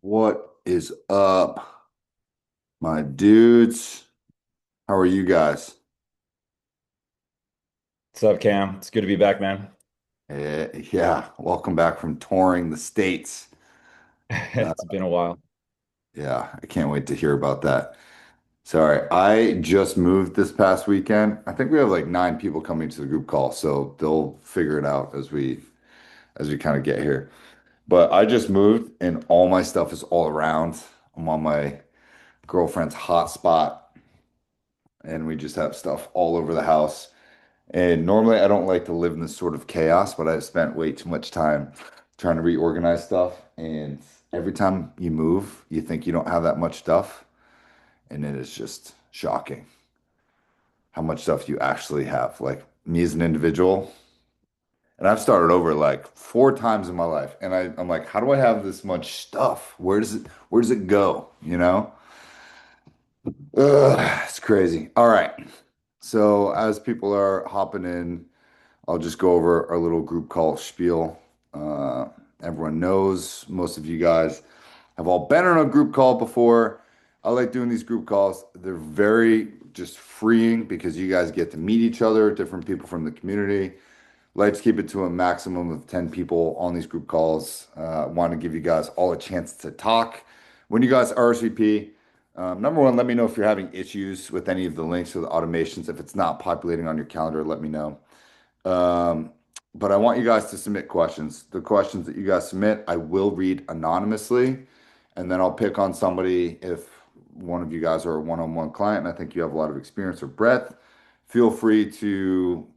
What is up, my dudes? How are you guys? What's up, Cam? It's good to be back, man. Yeah, welcome back from touring the States. Uh, It's been a while. yeah, I can't wait to hear about that. Sorry, I just moved this past weekend. I think we have like 9 people coming to the group call, so they'll figure it out as we kind of get here. But I just moved and all my stuff is all around. I'm on my girlfriend's hotspot and we just have stuff all over the house. And normally I don't like to live in this sort of chaos, but I've spent way too much time trying to reorganize stuff. And every time you move, you think you don't have that much stuff. And it is just shocking how much stuff you actually have. Like me as an individual, and I've started over like 4 times in my life. And I'm like, how do I have this much stuff? Where does it go? You know? Ugh, it's crazy. All right. So as people are hopping in, I'll just go over our little group call spiel. Uh, Everyone knows, most of you guys have all been on a group call before. I like doing these group calls. They're very just freeing because you guys get to meet each other, different people from the community. Let's keep it to a maximum of 10 people on these group calls. Want to give you guys all a chance to talk. When you guys RSVP, number one, let me know if you're having issues with any of the links or the automations. If it's not populating on your calendar, let me know. Um, but I want you guys to submit questions. The questions that you guys submit, I will read anonymously, and then I'll pick on somebody if one of you guys are a one-on-one client, and I think you have a lot of experience or breadth. Feel free to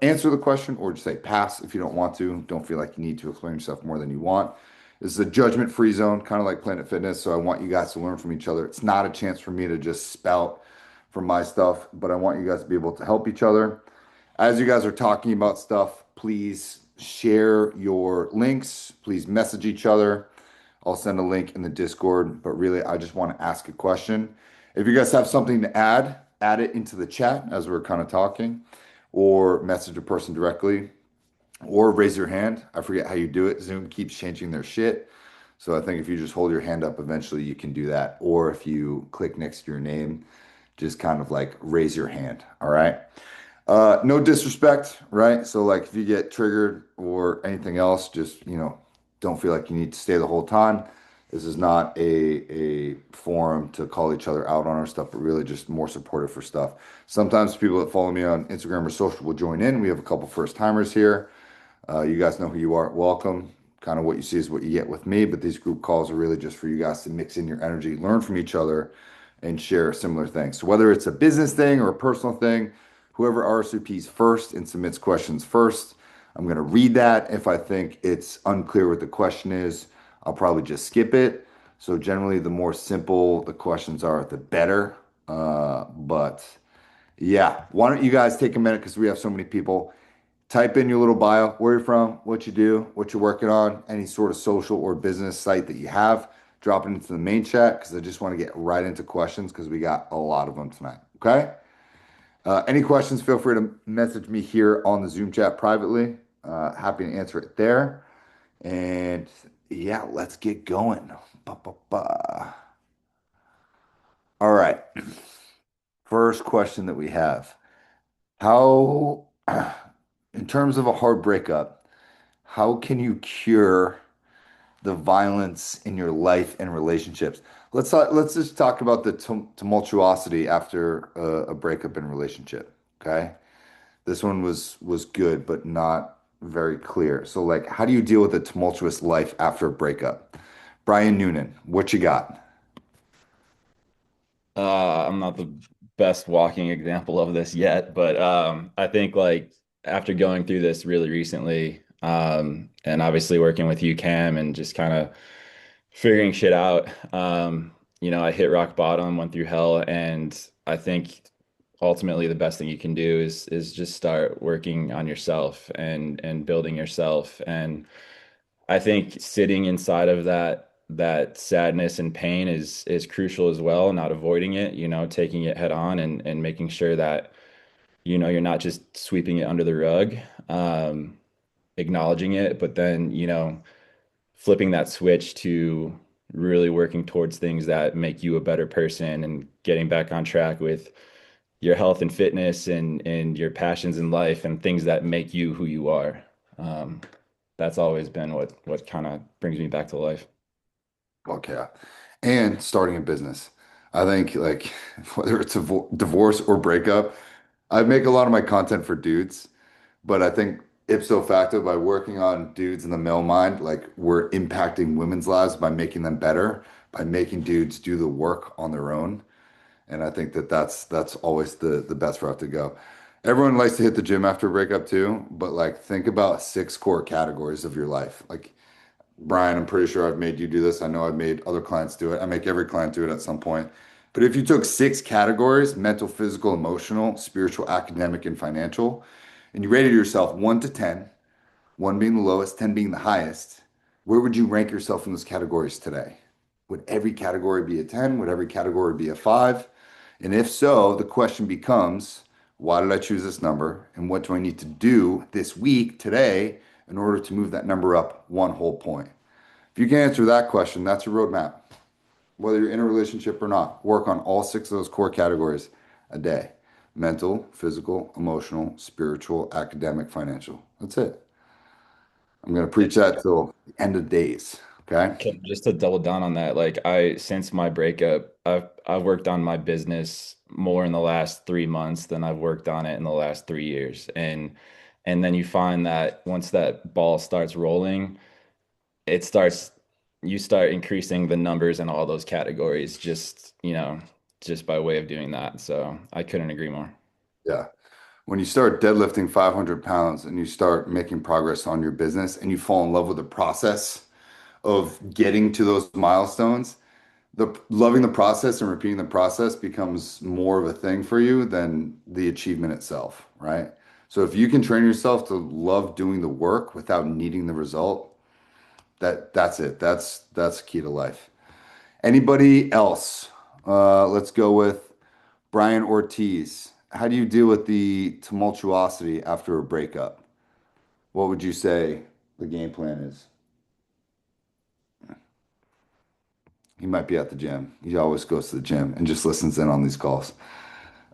answer the question or just say pass if you don't want to. Don't feel like you need to explain yourself more than you want. This is a judgment-free zone, kind of like Planet Fitness. So I want you guys to learn from each other. It's not a chance for me to just spout from my stuff, but I want you guys to be able to help each other. As you guys are talking about stuff, please share your links. Please message each other. I'll send a link in the Discord, but really, I just want to ask a question. If you guys have something to add, add it into the chat as we're kind of talking, or message a person directly, or raise your hand. I forget how you do it. Zoom keeps changing their shit. So I think if you just hold your hand up, eventually you can do that. Or if you click next to your name, just kind of like raise your hand. All right. No disrespect, right? So like if you get triggered or anything else, just, don't feel like you need to stay the whole time. This is not a forum to call each other out on our stuff, but really just more supportive for stuff. Sometimes people that follow me on Instagram or social will join in. We have a couple first timers here. You guys know who you are. Welcome. Kind of what you see is what you get with me, but these group calls are really just for you guys to mix in your energy, learn from each other, and share similar things. So whether it's a business thing or a personal thing, whoever RSVPs first and submits questions first, I'm going to read that. If I think it's unclear what the question is, I'll probably just skip it. So generally, the more simple the questions are, the better. But yeah, why don't you guys take a minute because we have so many people. Type in your little bio, where you're from, what you do, what you're working on, any sort of social or business site that you have. Drop it into the main chat because I just want to get right into questions because we got a lot of them tonight. Okay? Any questions, feel free to message me here on the Zoom chat privately. Happy to answer it there. And yeah, let's get going. Ba, ba, ba. All right. First question that we have. How, in terms of a hard breakup, how can you cure the violence in your life and relationships? Let's just talk about the tumultuosity after a breakup in a relationship. Okay. This one was good, but not very clear. So, like, how do you deal with a tumultuous life after a breakup? Brian Noonan, what you got? I'm not the best walking example of this yet, but I think like after going through this really recently, and obviously working with you, Cam, and just kind of figuring shit out, I hit rock bottom, went through hell, and I think ultimately the best thing you can do is just start working on yourself and building yourself. And I think sitting inside of that sadness and pain is crucial as well, not avoiding it, taking it head on and making sure that you're not just sweeping it under the rug, acknowledging it, but then flipping that switch to really working towards things that make you a better person and getting back on track with your health and fitness and your passions in life and things that make you who you are. Um, that's always been what kind of brings me back to life. Fuck yeah. And starting a business. I think like whether it's a divorce or breakup, I make a lot of my content for dudes, but I think ipso facto by working on dudes in the male mind, like we're impacting women's lives by making them better, by making dudes do the work on their own. And I think that that's always the best route to go. Everyone likes to hit the gym after a breakup too, but like think about six core categories of your life. Like Brian, I'm pretty sure I've made you do this. I know I've made other clients do it. I make every client do it at some point. But if you took six categories, mental, physical, emotional, spiritual, academic, and financial, and you rated yourself 1 to 10, one being the lowest, 10 being the highest, where would you rank yourself in those categories today? Would every category be a 10? Would every category be a 5? And if so, the question becomes, why did I choose this number? And what do I need to do this week, today, in order to move that number up one whole point? If you can answer that question, that's your roadmap. Whether you're in a relationship or not, work on all six of those core categories a day: mental, physical, emotional, spiritual, academic, financial. That's it. I'm going to preach that till the end of days. Okay. Just to double down on that, like I since my breakup, I've worked on my business more in the last 3 months than I've worked on it in the last 3 years. And then you find that once that ball starts rolling, it starts you start increasing the numbers in all those categories just, just by way of doing that. So I couldn't agree more. Yeah. When you start deadlifting 500 pounds and you start making progress on your business and you fall in love with the process of getting to those milestones, loving the process and repeating the process becomes more of a thing for you than the achievement itself, right? So if you can train yourself to love doing the work without needing the result, that's it. That's key to life. Anybody else? Let's go with Brian Ortiz. How do you deal with the tumultuosity after a breakup? What would you say the game plan is? He might be at the gym. He always goes to the gym and just listens in on these calls.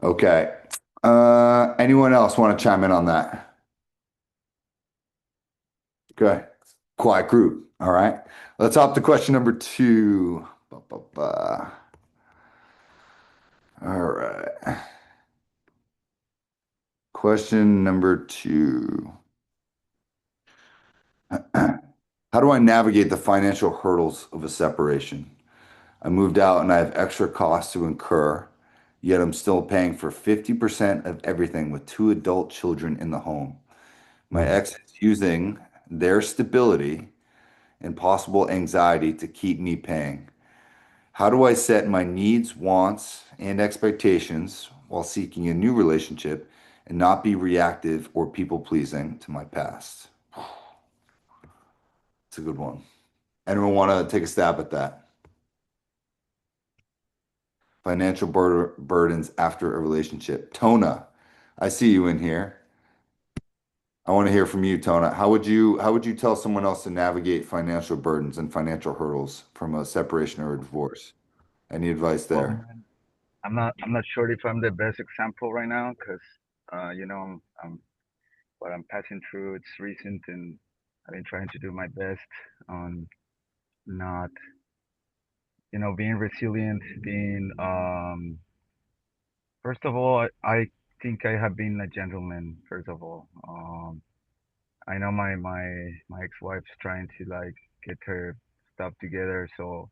Okay. Anyone else want to chime in on that? Okay. Quiet group. All right. Let's hop to question number two. Ba, ba, ba. All right. Question number two. How do I navigate the financial hurdles of a separation? I moved out and I have extra costs to incur, yet I'm still paying for 50% of everything with two adult children in the home. My Mm. ex is using their stability and possible anxiety to keep me paying. How do I set my needs, wants, and expectations while seeking a new relationship and not be reactive or people pleasing to my past? It's a good one. Anyone want to take a stab at that? Financial burdens after a relationship. Tona, I see you in here. I want to hear from you, Tona. How would you tell someone else to navigate financial burdens and financial hurdles from a separation or a divorce? Any advice Well, there? man, I'm not sure if I'm the best example right now because I'm what I'm passing through. It's recent, and I've been trying to do my best on not, being resilient. Being first of all, I think I have been a gentleman. First of all, I know my ex-wife's trying to like get her stuff together, so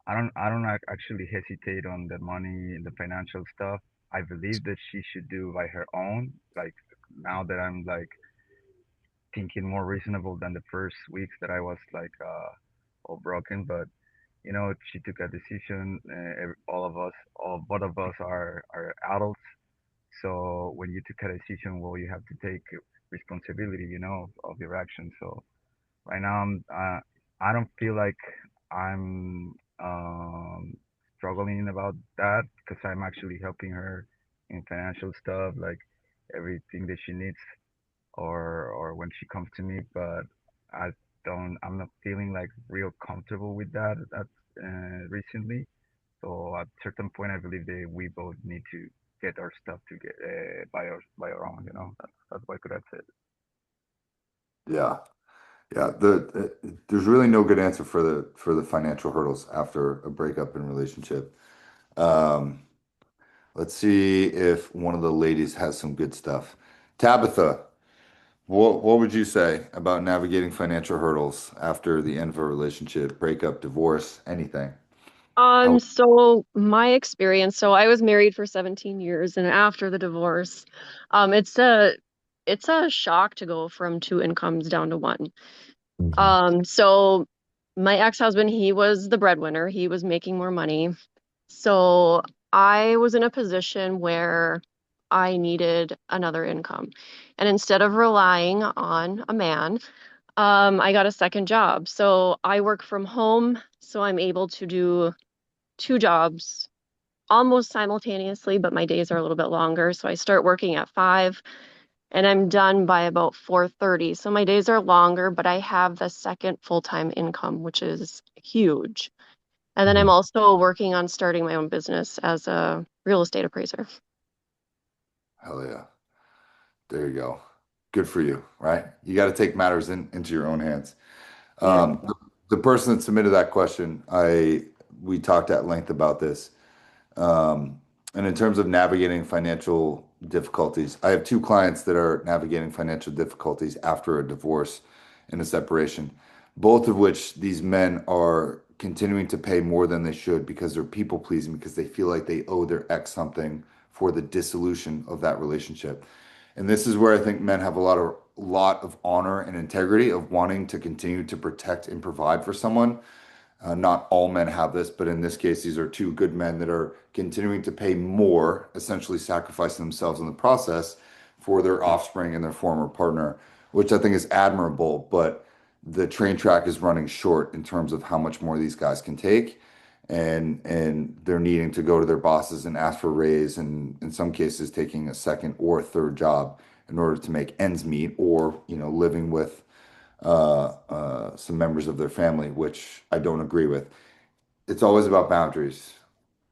actually hesitate on the money and the financial stuff. I believe that she should do by her own. Like now that I'm like thinking more reasonable than the first weeks that I was like all broken, but she took a decision. All of us, all both of us are adults. So when you took a decision, well, you have to take responsibility, of your actions. So right now, I don't feel like I'm struggling about that because I'm actually helping her in financial stuff, like everything that she needs, or when she comes to me. But I I'm not feeling like real comfortable with that. recently. So at certain point, I believe that we both need to get our stuff to get by our own. That's what I could have said. Yeah. Yeah, there's really no good answer for the financial hurdles after a breakup in relationship. Um, let's see if one of the ladies has some good stuff. Tabitha, what would you say about navigating financial hurdles after the end of a relationship, breakup, divorce, anything? How? So my experience, so I was married for 17 years, and after the divorce, um, it's a it's a shock to go from two incomes down to one. Mhm. So my ex-husband, he was the breadwinner. He was making more money. So I was in a position where I needed another income. And instead of relying on a man, I got a second job. So I work from home, so I'm able to do two jobs almost simultaneously, but my days are a little bit longer. So I start working at 5 and I'm done by about 4:30. So my days are longer, but I have the second full-time income, which is huge. And then I'm Mhm. also working on starting my own business as a real estate appraiser. Hell yeah. There you go. Good for you, right? You got to take matters into your own hands. Yeah. The person that submitted that question, we talked at length about this. Um, and in terms of navigating financial difficulties, I have two clients that are navigating financial difficulties after a divorce and a separation, both of which these men are continuing to pay more than they should because they're people pleasing because they feel like they owe their ex something for the dissolution of that relationship. And this is where I think men have a lot of honor and integrity of wanting to continue to protect and provide for someone. Not all men have this, but in this case, these are two good men that are continuing to pay more, essentially sacrificing themselves in the process for their offspring and their former partner, which I think is admirable. But the train track is running short in terms of how much more these guys can take. And they're needing to go to their bosses and ask for a raise, and in some cases, taking a second or a third job in order to make ends meet, or living with some members of their family, which I don't agree with. It's always about boundaries.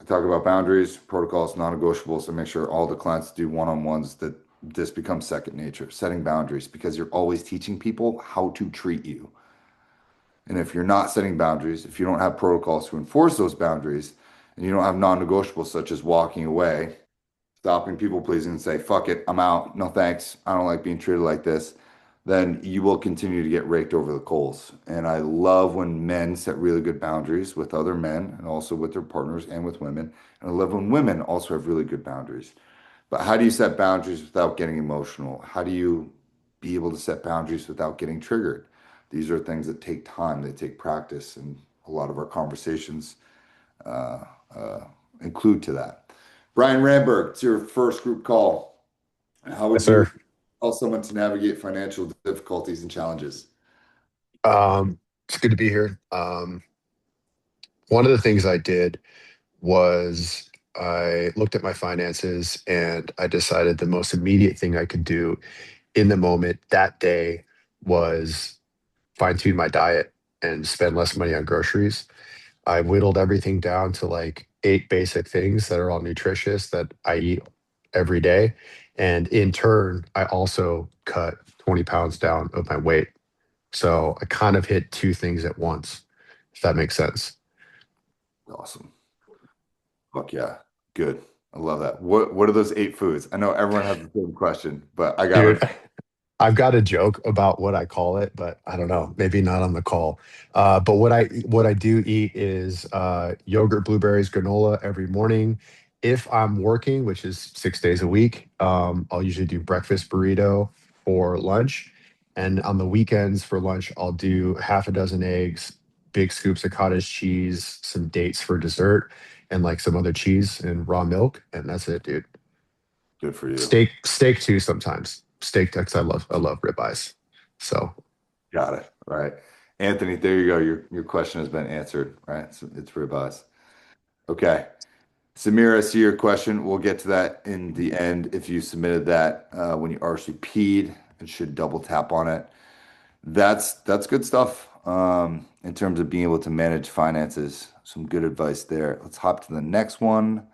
I talk about boundaries, protocols, non-negotiables, and make sure all the clients do one-on-ones that this becomes second nature, setting boundaries, because you're always teaching people how to treat you. And if you're not setting boundaries, if you don't have protocols to enforce those boundaries, and you don't have non-negotiables such as walking away, stopping people pleasing and say, fuck it, I'm out. No thanks. I don't like being treated like this. Then you will continue to get raked over the coals. And I love when men set really good boundaries with other men and also with their partners and with women. And I love when women also have really good boundaries. But how do you set boundaries without getting emotional? How do you be able to set boundaries without getting triggered? These are things that take time, they take practice, and a lot of our conversations uh, uh, include to that. Brian Ramberg, it's your first group call. How Yes, would you sir. tell someone to navigate financial difficulties and challenges? It's good to be here. One of the things I did was I looked at my finances and I decided the most immediate thing I could do in the moment that day was fine tune my diet and spend less money on groceries. I whittled everything down to like 8 basic things that are all nutritious that I eat every day. And in turn, I also cut 20 pounds down of my weight. So I kind of hit two things at once, if that makes sense. Awesome. Fuck yeah. Good. I love that. What are those 8 foods? I know everyone has the same question, but I Dude, gotta. I've got a joke about what I call it, but I don't know, maybe not on the call. But what I do eat is yogurt, blueberries, granola every morning. If I'm working, which is 6 days a week, I'll usually do breakfast burrito for lunch, and on the weekends for lunch, I'll do half a dozen eggs, big scoops of cottage cheese, some dates for dessert, and like some other cheese and raw milk, and that's it, dude. Good for you. Steak too sometimes. Steak because I love ribeyes. So Got it. Right. Anthony, there you go. Your question has been answered, right? It's ribeyes. Okay. Samira, I see your question. We'll get to that in the end. If you submitted that when you RSVP'd, it should double tap on it. That's good stuff in terms of being able to manage finances. Some good advice there. Let's hop to the next one.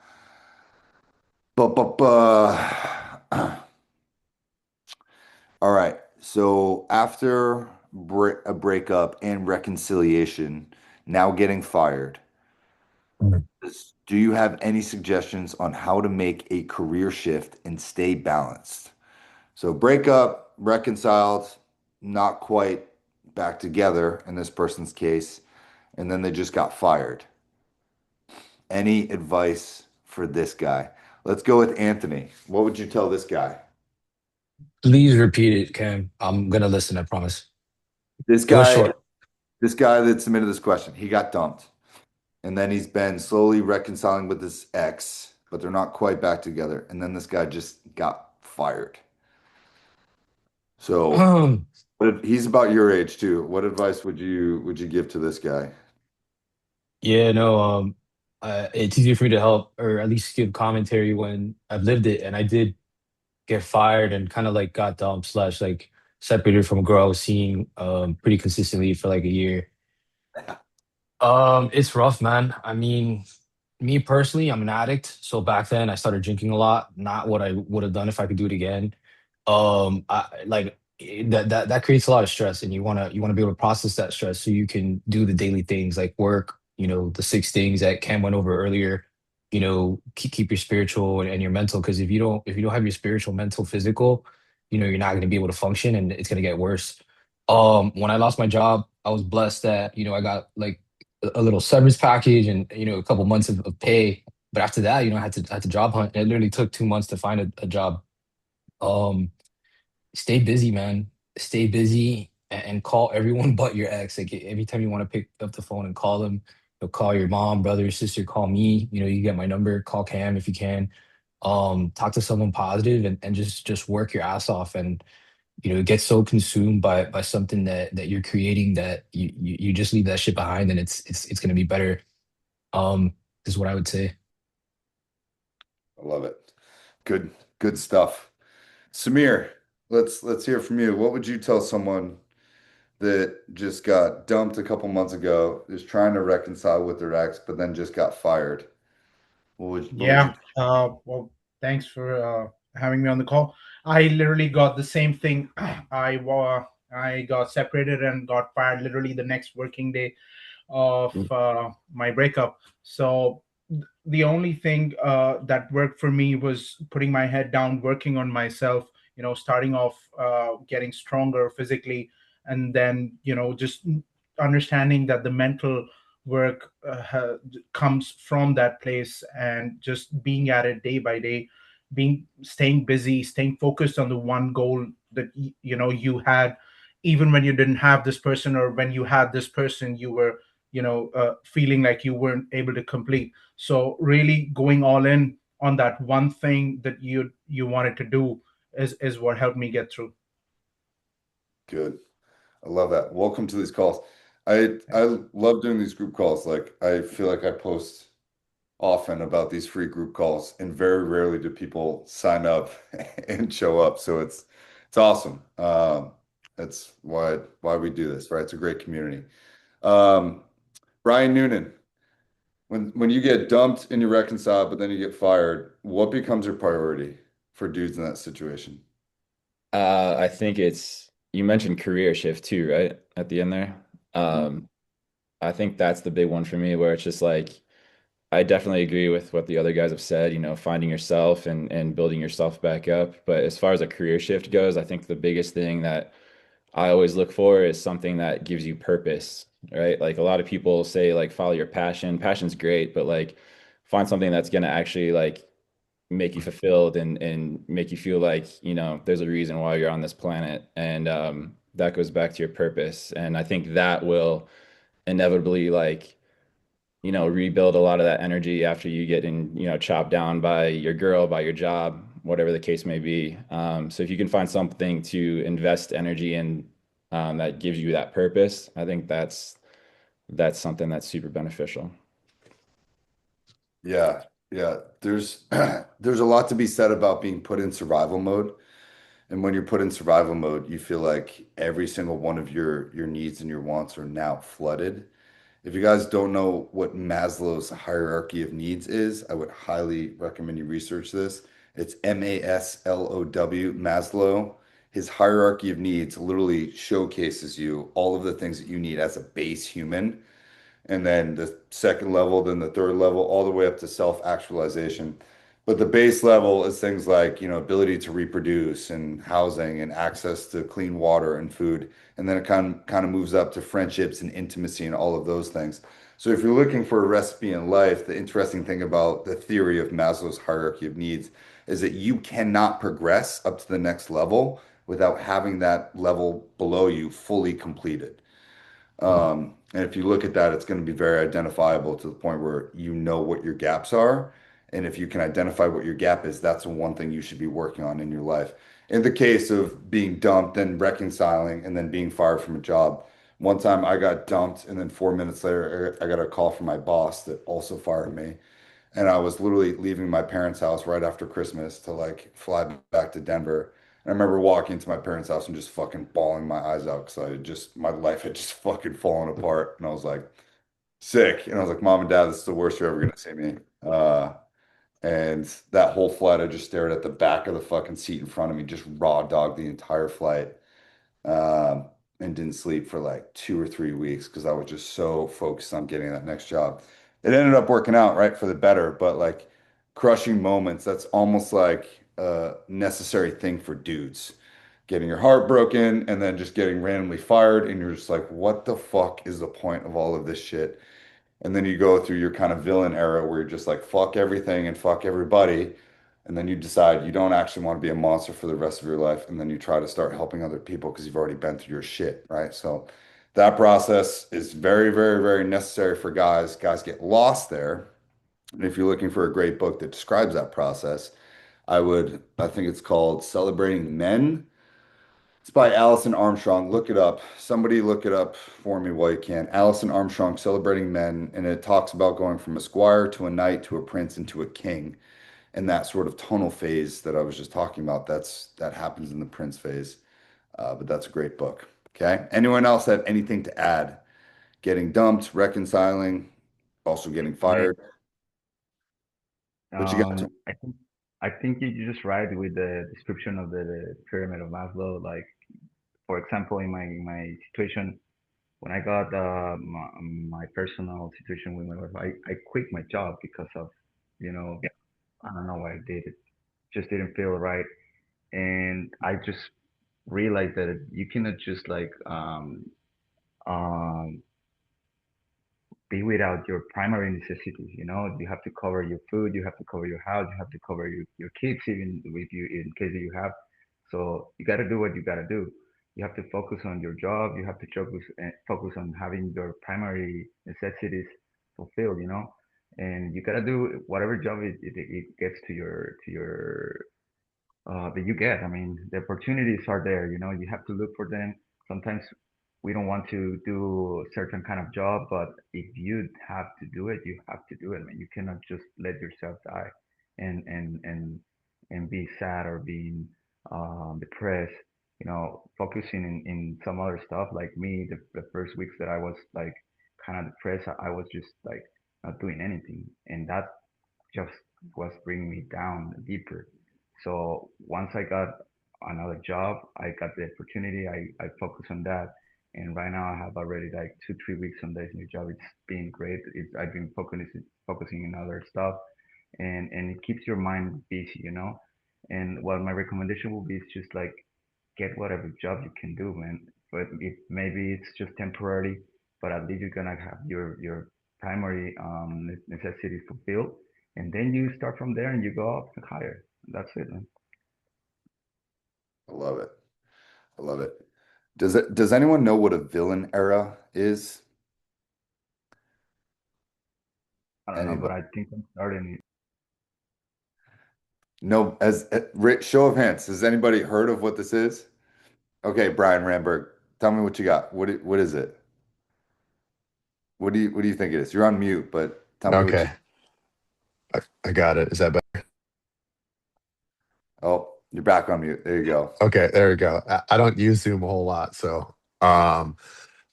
Ba-ba-ba. All right. So after a breakup and reconciliation, now getting fired, Mm. do you have any suggestions on how to make a career shift and stay balanced? So breakup, reconciled, not quite back together in this person's case, and then they just got fired. Any advice for this guy? Let's go with Anthony. What would you tell this guy? Please repeat it, Cam. I'm gonna listen, I promise. This It was guy, short. this guy that submitted this question, he got dumped. And then he's been slowly reconciling with his ex, but they're not quite back together. And then this guy just got fired. So he's about your age too. What advice would you give to this guy? Yeah, no, it's easier for me to help or at least give commentary when I've lived it. And I did get fired and kind of like got dumped slash like separated from a girl I was seeing pretty consistently for like a year. It's rough, man. I mean, me personally, I'm an addict. So back then I started drinking a lot, not what I would have done if I could do it again. I like that creates a lot of stress and you want to be able to process that stress so you can do the daily things like work, the six things that Cam went over earlier, keep your spiritual and your mental because if you don't have your spiritual, mental, physical, you're not going to be able to function and it's going to get worse. When I lost my job, I was blessed that, I got like a little severance package and a couple months of pay. But after that, I had to job hunt. And it literally took 2 months to find a job. Um, Stay busy, man. Stay busy and call everyone but your ex. Like every time you want to pick up the phone and call them, call your mom, brother, sister, call me. You get my number, call Cam if you can. Talk to someone positive and just work your ass off and get so consumed by something that you're creating that you just leave that shit behind and it's gonna be better. Um, is what I would say. I love it. Good, good stuff. Samir, let's hear from you. What would you tell someone that just got dumped a couple months ago, is trying to reconcile with their ex, but then just got fired? What would you Yeah. Well, thanks for having me on the call. I literally got the same thing. I got separated and got fired literally the next working day of my breakup. So the only thing that worked for me was putting my head down, working on myself. Starting off getting stronger physically, and then just understanding that the mental work comes from that place, and just being at it day by day, being staying busy, staying focused on the one goal that you had, even when you didn't have this person, or when you had this person, you were feeling like you weren't able to complete. So really going all in on that one thing that you wanted to do is what helped me get through. Good. I love that. Welcome to these calls. I love doing these group calls. Like I feel like I post often about these free group calls, and very rarely do people sign up and show up. So it's awesome. That's why we do this, right? It's a great community. Um, Brian Noonan, when you get dumped and you reconcile, but then you get fired, what becomes your priority for dudes in that situation? I think you mentioned career shift too, right? At the end there. Um, I think that's the big one for me, where it's just like I definitely agree with what the other guys have said, finding yourself and building yourself back up. But as far as a career shift goes, I think the biggest thing that I always look for is something that gives you purpose, right? Like a lot of people say like follow your passion. Passion's great, but like find something that's gonna actually like make you fulfilled and make you feel like, there's a reason why you're on this planet. And that goes back to your purpose. And I think that will inevitably like rebuild a lot of that energy after you get chopped down by your girl, by your job, whatever the case may be. So if you can find something to invest energy in that gives you that purpose, I think that's something that's super beneficial. Yeah, yeah. There's there's a lot to be said about being put in survival mode. And when you're put in survival mode, you feel like every single one of your needs and your wants are now flooded. If you guys don't know what Maslow's hierarchy of needs is, I would highly recommend you research this. It's Maslow, Maslow. His hierarchy of needs literally showcases you all of the things that you need as a base human, and then the second level, then the third level, all the way up to self-actualization. But the base level is things like, ability to reproduce and housing and access to clean water and food. And then it kind of moves up to friendships and intimacy and all of those things. So if you're looking for a recipe in life, the interesting thing about the theory of Maslow's hierarchy of needs is that you cannot progress up to the next level without having that level below you fully completed. And if you look at that, it's going to be very identifiable to the point where you know what your gaps are. And if you can identify what your gap is, that's the one thing you should be working on in your life. In the case of being dumped and reconciling and then being fired from a job, one time I got dumped, and then 4 minutes later, I got a call from my boss that also fired me. And I was literally leaving my parents' house right after Christmas to like fly back to Denver. And I remember walking to my parents' house and just fucking bawling my eyes out because my life had just fucking fallen apart. And I was like, sick. And I was like, Mom and Dad, this is the worst you're ever gonna see me. And that whole flight, I just stared at the back of the fucking seat in front of me, just raw dog the entire flight. Um, and didn't sleep for like 2 or 3 weeks because I was just so focused on getting that next job. It ended up working out right for the better, but like crushing moments, that's almost like a necessary thing for dudes. Getting your heart broken and then just getting randomly fired, and you're just like, what the fuck is the point of all of this shit? And then you go through your kind of villain era where you're just like, fuck everything and fuck everybody. And then you decide you don't actually want to be a monster for the rest of your life. And then you try to start helping other people because you've already been through your shit, right? So that process is very, very, very necessary for guys. Guys get lost there. And if you're looking for a great book that describes that process, I think it's called Celebrating Men. It's by Allison Armstrong. Look it up. Somebody look it up for me while you can. Allison Armstrong, Celebrating Men, and it talks about going from a squire to a knight to a prince and to a king, and that sort of tonal phase that I was just talking about. That happens in the prince phase. But that's a great book. Okay. Anyone else have anything to add? Getting dumped, reconciling, also getting Nick, fired. What you got? I think you're just right with the description of the pyramid of Maslow. Like, for example, in my situation, when I got my personal situation with my wife, I quit my job because of, you know, I don't know why I did it. Just didn't feel right. And I just realized that you cannot just like um be without your primary necessities. You have to cover your food, you have to cover your house, you have to cover your kids even with you in case you have. So you got to do what you got to do. You have to focus on your job. You have to focus on having your primary necessities fulfilled. And you got to do whatever job it gets that you get. I mean, the opportunities are there. You have to look for them. Sometimes we don't want to do a certain kind of job, but if you have to do it, you have to do it. I mean, you cannot just let yourself die and and and and be sad or being depressed. Focusing in some other stuff. Like me, the first weeks that I was like kind of depressed, I was just like not doing anything, and that just was bringing me down deeper. So once I got another job, I got the opportunity. I focus on that, and right now I have already like 2 3 weeks on this new job. It's been great. I've been focusing in other stuff, and it keeps your mind busy. And what my recommendation will be is just like get whatever job you can do, man. But maybe it's just temporary, but at least you're gonna have your primary necessities fulfilled, and then you start from there and you go up higher. That's it, man. I love it. I love it. Does anyone know what a villain era is? I don't know, but Anybody? I think I'm starting. No, show of hands, has anybody heard of what this is? Okay, Brian Ramberg, tell me what you got. What is it? What do you think it is? You're on mute, but tell me what you. Okay, I got it. Is that better? Oh, you're back on mute. There you go. Okay, there we go. I don't use Zoom a whole lot, so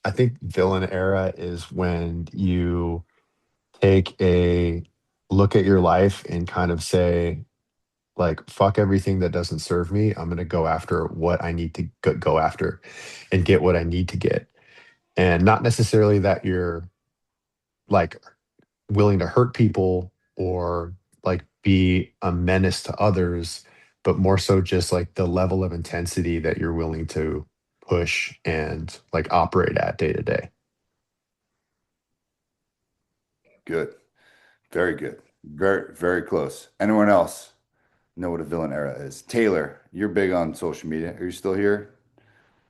I think villain era is when you take a look at your life and kind of say, like, fuck everything that doesn't serve me. I'm going to go after what I need to go after and get what I need to get. And not necessarily that you're like willing to hurt people or like be a menace to others, but more so just like the level of intensity that you're willing to push and like operate at day to day. Good. Very good. Very, very close. Anyone else know what a villain era is? Taylor, you're big on social media. Are you still here?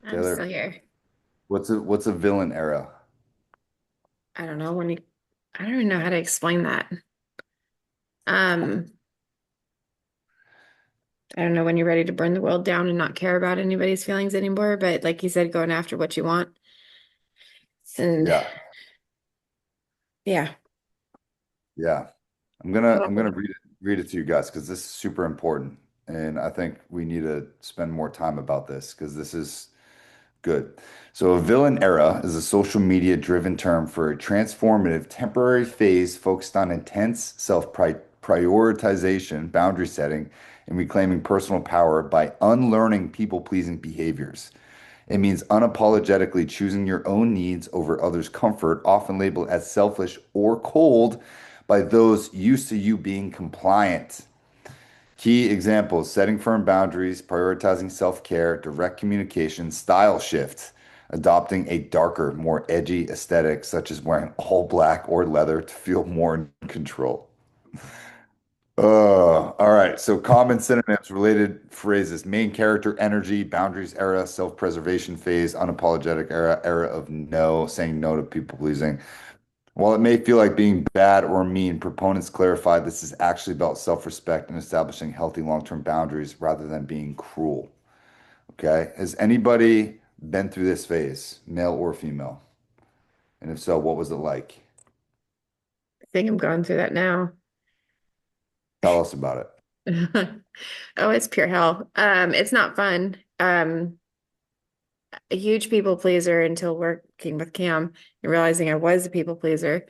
I'm still Taylor, here. what's a villain era? I don't know when you, I don't even know how to explain that. Um, I don't know when you're ready to burn the world down and not care about anybody's feelings anymore, but like you said, going after what you want. And Yeah. yeah. Yeah. I'm I gonna don't I'm know. gonna read it to you guys because this is super important. And I think we need to spend more time about this because this is good. So, a villain era is a social media driven term for a transformative temporary phase focused on intense self prioritization, boundary setting, and reclaiming personal power by unlearning people pleasing behaviors. It means unapologetically choosing your own needs over others' comfort, often labeled as selfish or cold by those used to you being compliant. Key examples: setting firm boundaries, prioritizing self care, direct communication, style shift, adopting a darker, more edgy aesthetic, such as wearing all black or leather to feel more in control. All right. So, common synonyms, related phrases: main character energy, boundaries era, self preservation phase, unapologetic era, era of no, saying no to people pleasing. While it may feel like being bad or mean, proponents clarify this is actually about self-respect and establishing healthy long-term boundaries rather than being cruel. Okay? Has anybody been through this phase, male or female? And if so, what was it like? I think I'm going through that now. Tell us about it. Oh, it's pure hell. It's not fun. A huge people pleaser until working with Cam and realizing I was a people pleaser.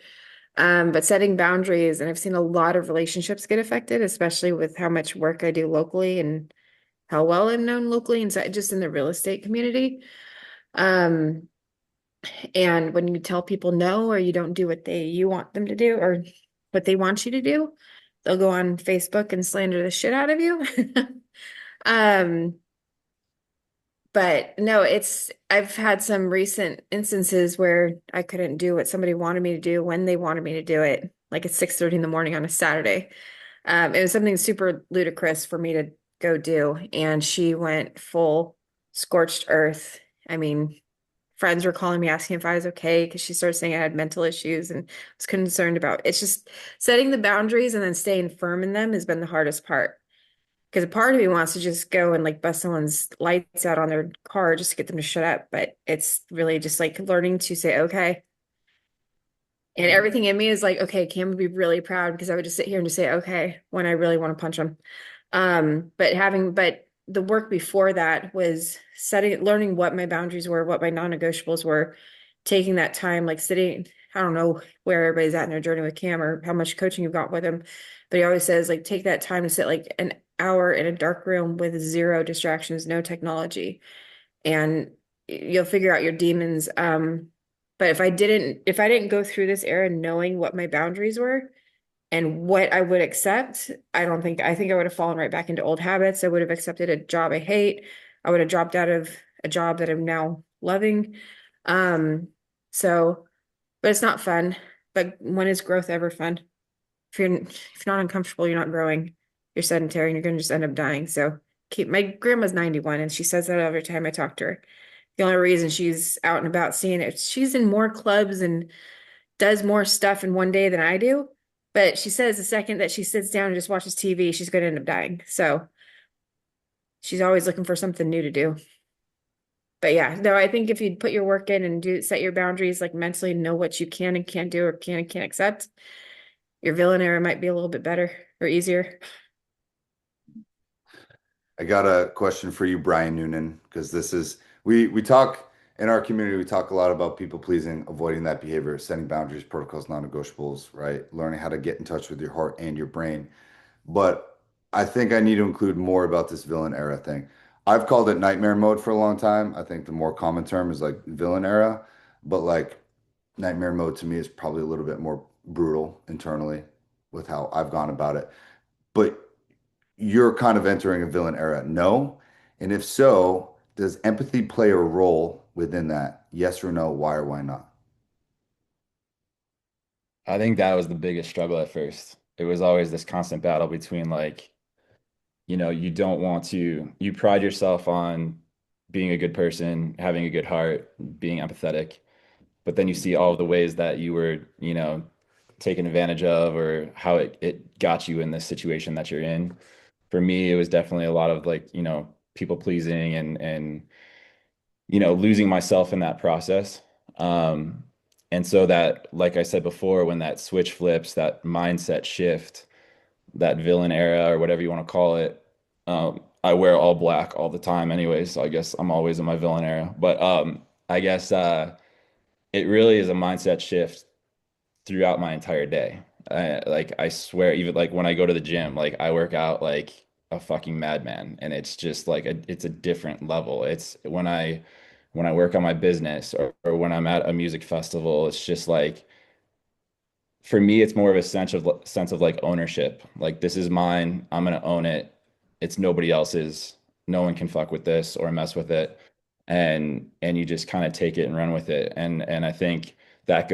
But setting boundaries, and I've seen a lot of relationships get affected, especially with how much work I do locally and how well I'm known locally and just in the real estate community. Um, and when you tell people no, or you don't do what you want them to do, or what they want you to do, they'll go on Facebook and slander the shit out of you. Um, but no, I've had some recent instances where I couldn't do what somebody wanted me to do when they wanted me to do it, like at 6:30 in the morning on a Saturday. It was something super ludicrous for me to go do, and she went full scorched earth. I mean, friends were calling me asking if I was okay because she started saying I had mental issues and was concerned about it's just setting the boundaries and then staying firm in them has been the hardest part. Because a part of me wants to just go and like bust someone's lights out on their car just to get them to shut up. But it's really just like learning to say, okay. And everything in me is like, okay, Cam would be really proud because I would just sit here and just say, okay, when I really want to punch him. But the work before that was learning what my boundaries were, what my non-negotiables were, taking that time, like sitting, I don't know where everybody's at in their journey with Cam or how much coaching you've got with him, but he always says, like, take that time to sit like an hour in a dark room with zero distractions, no technology, and you'll figure out your demons. But if I didn't go through this era knowing what my boundaries were, and what I would accept, I think I would have fallen right back into old habits. I would have accepted a job I hate. I would have dropped out of a job that I'm now loving. Um, so, but it's not fun. But when is growth ever fun? If you're not uncomfortable, you're not growing. You're sedentary and you're gonna just end up dying. So my grandma's 91 and she says that every time I talk to her. The only reason she's out and about seeing it, she's in more clubs and does more stuff in one day than I do. But she says the second that she sits down and just watches TV, she's going to end up dying. So she's always looking for something new to do. But yeah, no, I think if you put your work in and set your boundaries, like mentally know what you can and can't do or can and can't accept, your villain era might be a little bit better or easier. I got a question for you, Brian Noonan, because this is we talk in our community, we talk a lot about people pleasing, avoiding that behavior, setting boundaries, protocols, non-negotiables, right? Learning how to get in touch with your heart and your brain. But I think I need to include more about this villain era thing. I've called it nightmare mode for a long time. I think the more common term is like villain era, but like nightmare mode to me is probably a little bit more brutal internally with how I've gone about it. But you're kind of entering a villain era. No? And if so, does empathy play a role within that? Yes or no? Why or why not? I think that was the biggest struggle at first. It was always this constant battle between like, you don't want to, you pride yourself on being a good person, having a good heart, being empathetic, but then you see all of the ways that you were, taken advantage of or how it got you in this situation that you're in. For me, it was definitely a lot of like, people pleasing and losing myself in that process. And so that, like I said before, when that switch flips, that mindset shift, that villain era or whatever you want to call it, I wear all black all the time anyways, so I guess I'm always in my villain era. But I guess it really is a mindset shift throughout my entire day. Like I swear, even like when I go to the gym, like I work out like a fucking madman, and it's just like it's a different level. It's when I work on my business or when I'm at a music festival, it's just like for me, it's more of a sense of like ownership. Like this is mine. I'm gonna own it. It's nobody else's. No one can fuck with this or mess with it. And you just kind of take it and run with it. And I think that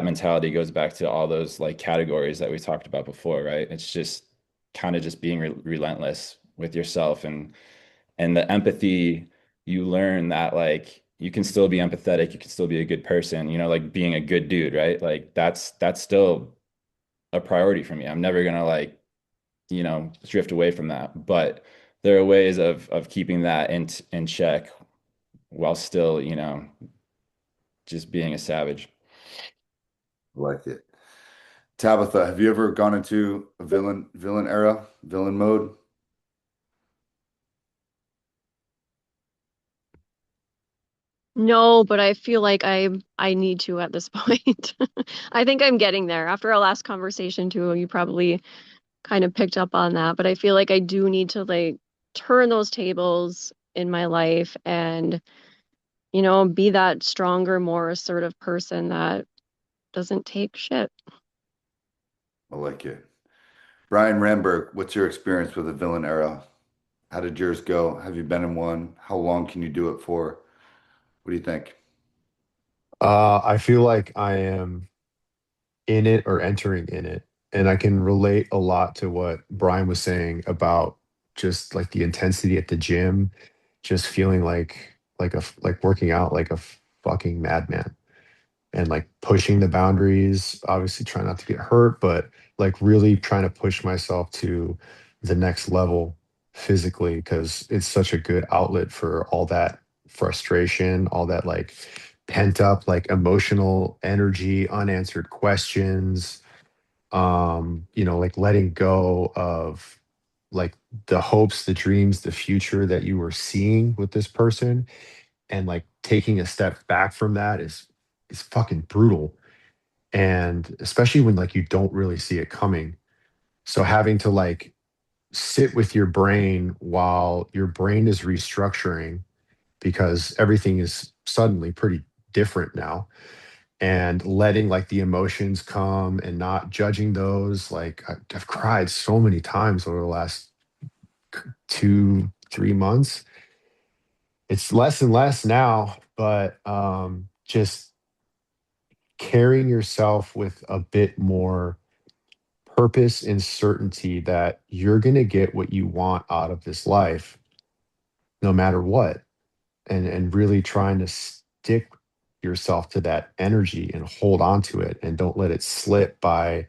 mentality goes back to all those like categories that we talked about before, right? It's just kind of just being relentless with yourself and the empathy. You learn that like you can still be empathetic, you can still be a good person, like being a good dude, right? Like that's still a priority for me. I'm never gonna like, drift away from that. But there are ways of keeping that in check while still, just being a savage. Like it. Tabitha, have you ever gone into a villain era, villain mode? No, but I feel like I need to at this point. I think I'm getting there. After our last conversation too, you probably kind of picked up on that, but I feel like I do need to like turn those tables in my life and, be that stronger, more assertive person that doesn't take shit. I like it. Brian Ramberg, what's your experience with the villain era? How did yours go? Have you been in one? How long can you do it for? What do you think? I feel like I am in it or entering in it. And I can relate a lot to what Brian was saying about just like the intensity at the gym, just feeling like working out like a fucking madman and like pushing the boundaries, obviously trying not to get hurt, but like really trying to push myself to the next level physically because it's such a good outlet for all that frustration, all that like pent up like emotional energy, unanswered questions, like letting go of like the hopes, the dreams, the future that you were seeing with this person and like taking a step back from that is fucking brutal. And especially when like you don't really see it coming. So having to like sit with your brain while your brain is restructuring because everything is suddenly pretty different now and letting like the emotions come and not judging those. Like I've cried so many times over the last 2 3 months. It's less and less now, but just carrying yourself with a bit more purpose and certainty that you're going to get what you want out of this life no matter what, and really trying to stick yourself to that energy and hold on to it and don't let it slip by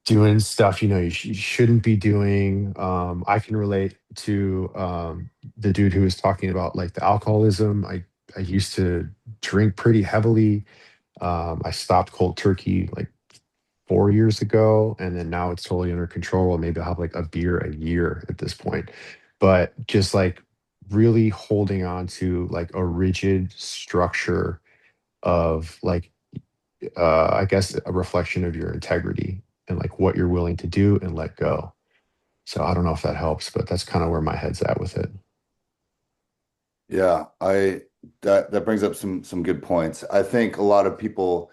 doing stuff you shouldn't be doing. I can relate to the dude who was talking about like the alcoholism. I used to drink pretty heavily. I stopped cold turkey like 4 years ago, and then now it's totally under control. Maybe I'll have like a beer a year at this point. But just like really holding on to like a rigid structure of like I guess a reflection of your integrity and like what you're willing to do and let go. So I don't know if that helps, but that's kind of where my head's at with it. Yeah, I that brings up some good points. I think a lot of people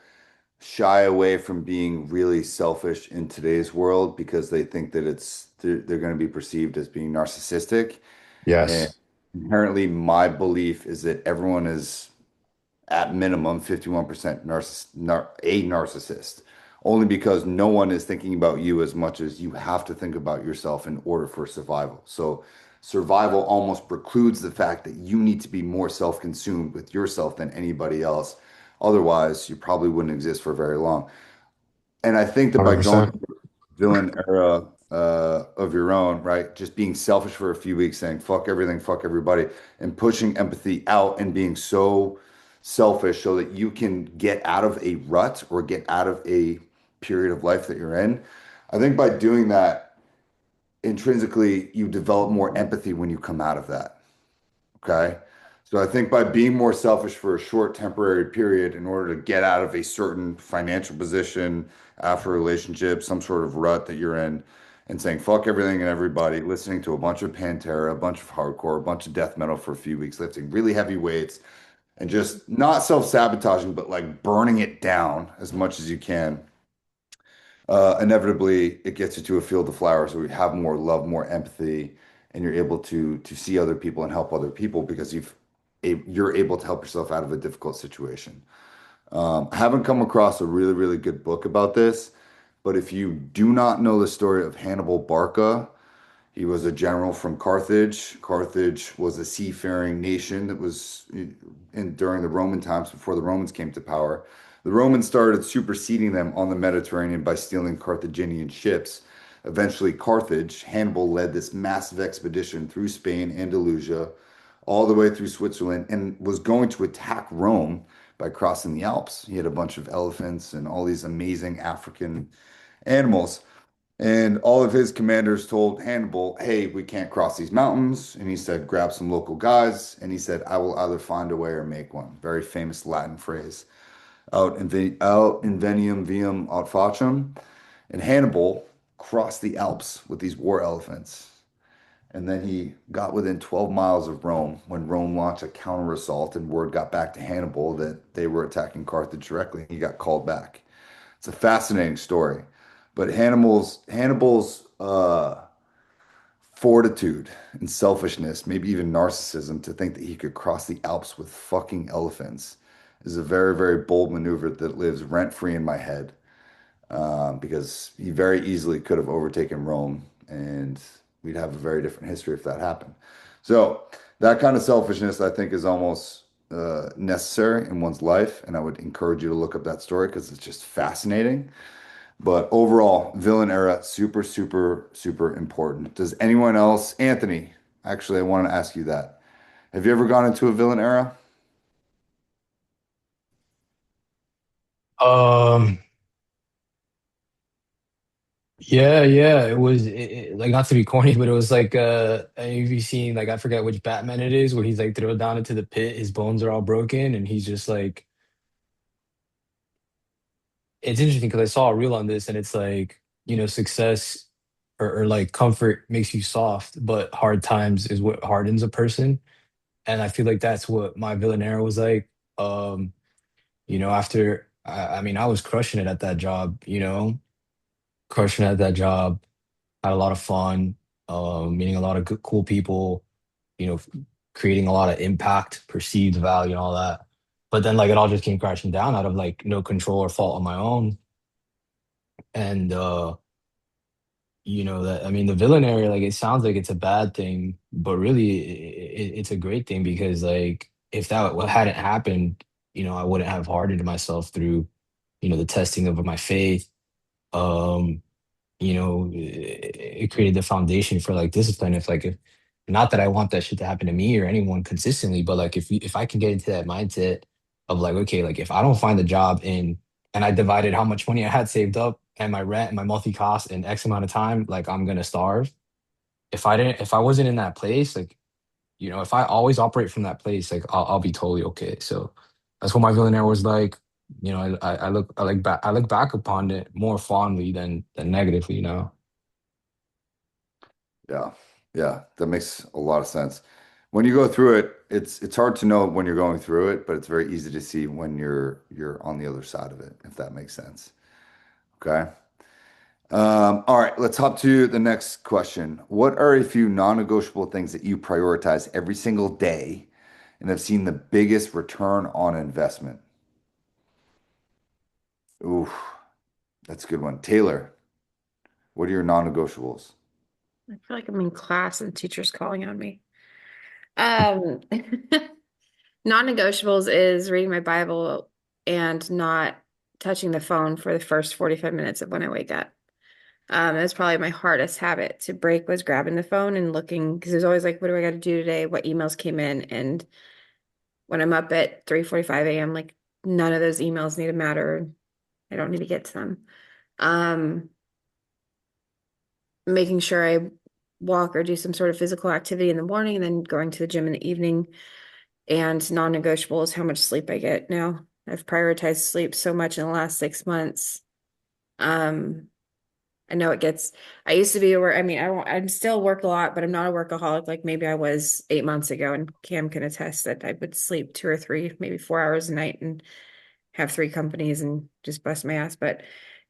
shy away from being really selfish in today's world because they think that they're going to be perceived as being narcissistic. And Yes. inherently, my belief is that everyone is at minimum 51% a narcissist, only because no one is thinking about you as much as you have to think about yourself in order for survival. So survival almost precludes the fact that you need to be more self-consumed with yourself than anybody else. Otherwise, you probably wouldn't exist for very long. And I think that by going 100%. through a villain era of your own, right? Just being selfish for a few weeks, saying fuck everything, fuck everybody, and pushing empathy out and being so selfish so that you can get out of a rut or get out of a period of life that you're in. I think by doing that, intrinsically, you develop more empathy when you come out of that. Okay. So I think by being more selfish for a short temporary period in order to get out of a certain financial position after a relationship, some sort of rut that you're in, and saying fuck everything and everybody, listening to a bunch of Pantera, a bunch of hardcore, a bunch of death metal for a few weeks, lifting really heavy weights, and just not self-sabotaging, but like burning it down as much as you can. Inevitably, it gets you to a field of flowers where you have more love, more empathy, and you're able to see other people and help other people because you're able to help yourself out of a difficult situation. I haven't come across a really, really good book about this, but if you do not know the story of Hannibal Barca, he was a general from Carthage. Carthage was a seafaring nation that was during the Roman times before the Romans came to power. The Romans started superseding them on the Mediterranean by stealing Carthaginian ships. Eventually, Carthage, Hannibal led this massive expedition through Spain, Andalusia, all the way through Switzerland, and was going to attack Rome by crossing the Alps. He had a bunch of elephants and all these amazing African animals. And all of his commanders told Hannibal, hey, we can't cross these mountains. And he said, grab some local guys. And he said, I will either find a way or make one. Very famous Latin phrase. Out inveniam viam aut facem. And Hannibal crossed the Alps with these war elephants. And then he got within 12 miles of Rome when Rome launched a counter-assault and word got back to Hannibal that they were attacking Carthage directly. He got called back. It's a fascinating story. But Hannibal's fortitude and selfishness, maybe even narcissism, to think that he could cross the Alps with fucking elephants is a very, very bold maneuver that lives rent-free in my head. Because he very easily could have overtaken Rome, and we'd have a very different history if that happened. So that kind of selfishness, I think, is almost necessary in one's life, and I would encourage you to look up that story because it's just fascinating. But overall, villain era, super, super, super important. Does anyone else, Anthony? Actually, I want to ask you that. Have you ever gone into a villain era? Um, yeah, yeah, it was like not to be corny, but it was like have you seen like I forget which Batman it is where he's like thrown down into the pit, his bones are all broken, and he's just like it's interesting because I saw a reel on this and it's like, success or like comfort makes you soft, but hard times is what hardens a person. And I feel like that's what my villain era was like. Um, after I mean, I was crushing it at that job, crushing at that job, had a lot of fun, meeting a lot of good, cool people, you know, creating a lot of impact, perceived value, and all that. But then, like, it all just came crashing down out of like no control or fault on my own. And that I mean, the villain area, like, it sounds like it's a bad thing, but really, it's a great thing because, like, if that hadn't happened, I wouldn't have hardened myself through, the testing of my faith. Um, it created the foundation for like discipline. If not that I want that shit to happen to me or anyone consistently, but like if I can get into that mindset of like, okay, like if I don't find the job in and I divided how much money I had saved up and my rent and my monthly cost in X amount of time, like I'm gonna starve. If I wasn't in that place, like if I always operate from that place, like I'll be totally okay. So that's what my Villanelle was like. I look back upon it more fondly than negatively, Yeah. Yeah. That makes a lot of sense. When you go through it, it's hard to know when you're going through it, but it's very easy to see when you're on the other side of it, if that makes sense. Okay. All right, let's hop to the next question. What are a few non-negotiable things that you prioritize every single day and have seen the biggest return on investment? Ooh, that's a good one. Taylor, what are your non-negotiables? I feel like I'm in class and the teacher's calling on me. Um, non-negotiables is reading my Bible and not touching the phone for the first 45 minutes of when I wake up. That's probably my hardest habit to break was grabbing the phone and looking because there's always like, what do I got to do today? What emails came in? And when I'm up at 3:45 a.m., like none of those emails need to matter. I don't need to get to them. Um, Making sure I walk or do some sort of physical activity in the morning and then going to the gym in the evening. And non-negotiable is how much sleep I get now. I've prioritized sleep so much in the last 6 months. Um, I know it gets, I used to be where, I mean, I still work a lot, but I'm not a workaholic like maybe I was 8 months ago. And Cam can attest that I would sleep 2 or 3, maybe 4 hours a night and have 3 companies and just bust my ass. But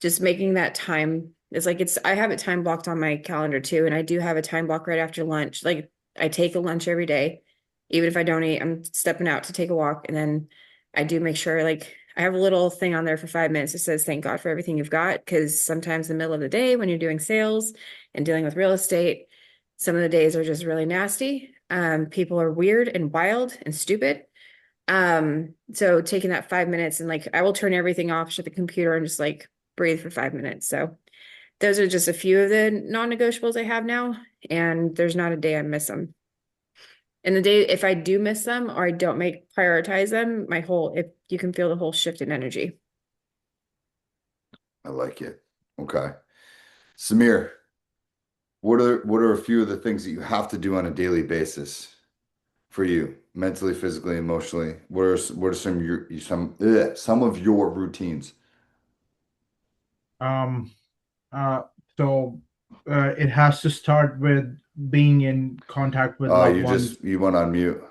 just making that time is like, I have it time blocked on my calendar too. And I do have a time block right after lunch. Like I take a lunch every day. Even if I don't eat, I'm stepping out to take a walk. And then I do make sure like I have a little thing on there for 5 minutes that says, thank God for everything you've got. Cause sometimes in the middle of the day when you're doing sales and dealing with real estate, some of the days are just really nasty. People are weird and wild and stupid. So taking that 5 minutes and like I will turn everything off, shut the computer and just like breathe for 5 minutes. So those are just a few of the non-negotiables I have now. And there's not a day I miss them. And the day if I do miss them or I don't prioritize them, if you can feel the whole shift in energy. I like it. Okay. Samir, what are a few of the things that you have to do on a daily basis for you, mentally, physically, emotionally? What are some of your routines? Um, uh, so it has to start with being in contact with loved ones. You went on mute.